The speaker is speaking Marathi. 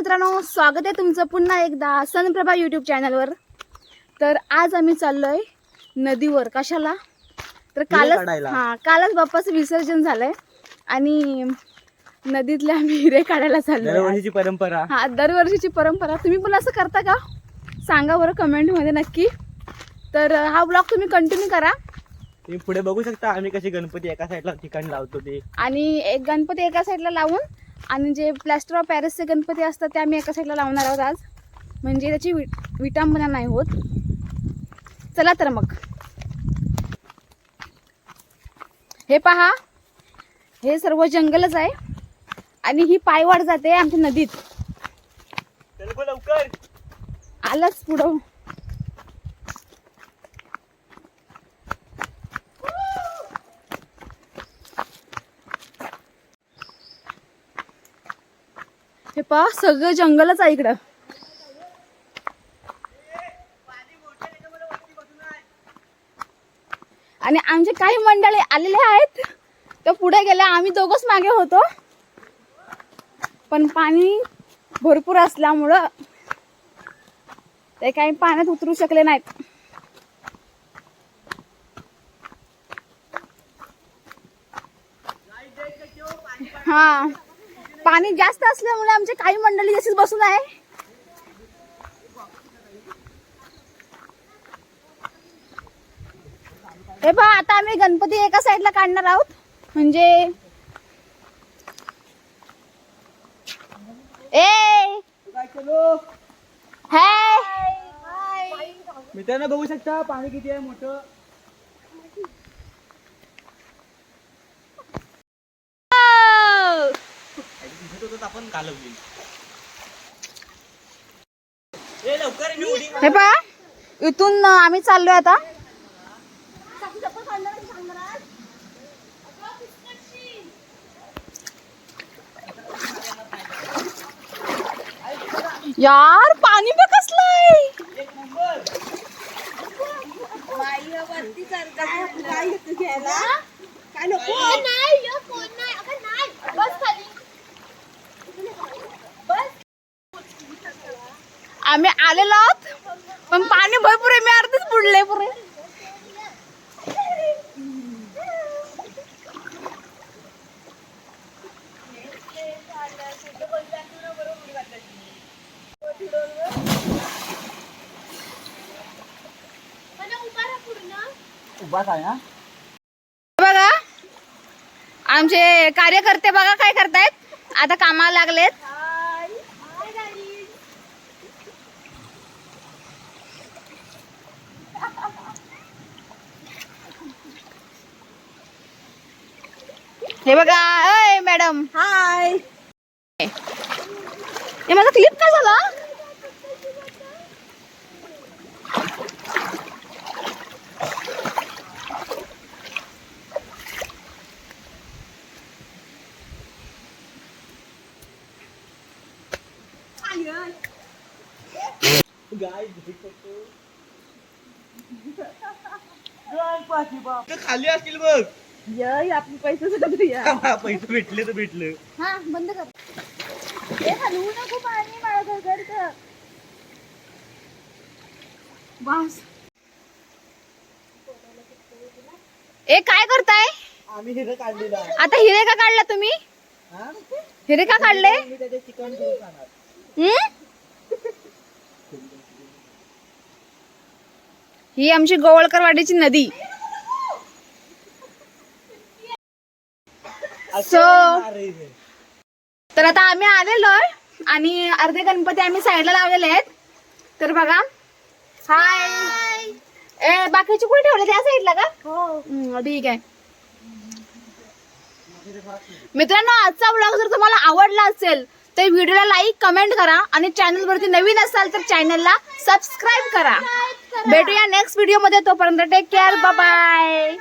मित्रांनो, स्वागत आहे तुमचं पुन्हा एकदा सनप्रभा यूट्यूब चॅनलवर। तर आज आम्ही चाललोय नदीवर। कशाला? तर कालच बाप्पाचं विसर्जन झालंय आणि नदीतले आम्ही हिरे काढायला चाललोय। दरवर्षीची परंपरा। हा, दरवर्षीची परंपरा। तुम्ही पण असं करता का? सांगा बरं कमेंट मध्ये नक्की। तर हा ब्लॉग तुम्ही कंटिन्यू करा। तुम्ही पुढे बघू शकता आम्ही कशी गणपती एका साईडला ठिकाणी लावतो ते, आणि एक गणपती एका साईडला लावून आणि जे प्लॅस्टर ऑफ पॅरिसचे गणपती असतात ते आम्ही एका साईडला लावणार आहोत आज, म्हणजे त्याची विटंबना नाही होत। चला तर मग। हे पहा, हे सर्व जंगलच आहे आणि ही पायवाट जाते आमच्या नदीत। लवकर आलाच पुढं। हे पहा, सगळं जंगलच आहे इकडं। आणि आमचे काही मंडळी आलेले आहेत, तर पुढे गेले, आम्ही दोघंच मागे होतो। पण पाणी भरपूर असल्यामुळं ते काही पाण्यात उतरू शकले नाहीत। हा, पाणी जास्त असल्यामुळे आमचे काही मंडळी जशीच बसून आहे। हे पहा, आता आम्ही गणपती एका साईडला काढणार आहोत, म्हणजे मित्रांनो बघू शकता पाणी किती आहे मोठं। आपण कालवली। हे पहा, इथून आम्ही चाललोय आता। यार, पाणी बघ कसलंय। आम्ही आलेलो आहोत, पण पाणी भरपूर आहे। मी अर्धच बुडले पुरे। बघा, आमचे कार्यकर्ते बघा काय करतायत, आता कामाला लागलेत। हे बघा, अय मॅडम, हाय। हे माझा क्लिप काय झाला? खाली असतील बघ। आपले पैसे पैसे भेटले तर भेटले। हा, बंद कर। हलवू नको, पाणी मला गरगरतं। बस। काय करताय? आम्ही हिरे काढलेला। आता हिरे का काढला तुम्ही? हिरे का काढले? ही आमची गोवळकरवाडीची नदी। तर आता आम्ही आलेलो आहे आणि अर्धे गणपती आम्ही साईडला लावलेले आहेत। तर बघा, हाय। बाकीचे कुठे ठेवले? त्या साईडला का? हो, ठीक आहे। मित्रांनो, आजचा ब्लॉग जर तुम्हाला आवडला असेल तर व्हिडिओला लाईक, कमेंट करा आणि चॅनल वरती नवीन असाल तर चॅनलला सबस्क्राईब करा। भेटूया नेक्स्ट व्हिडिओ मध्ये, तोपर्यंत टेक केअर, बाय बाय।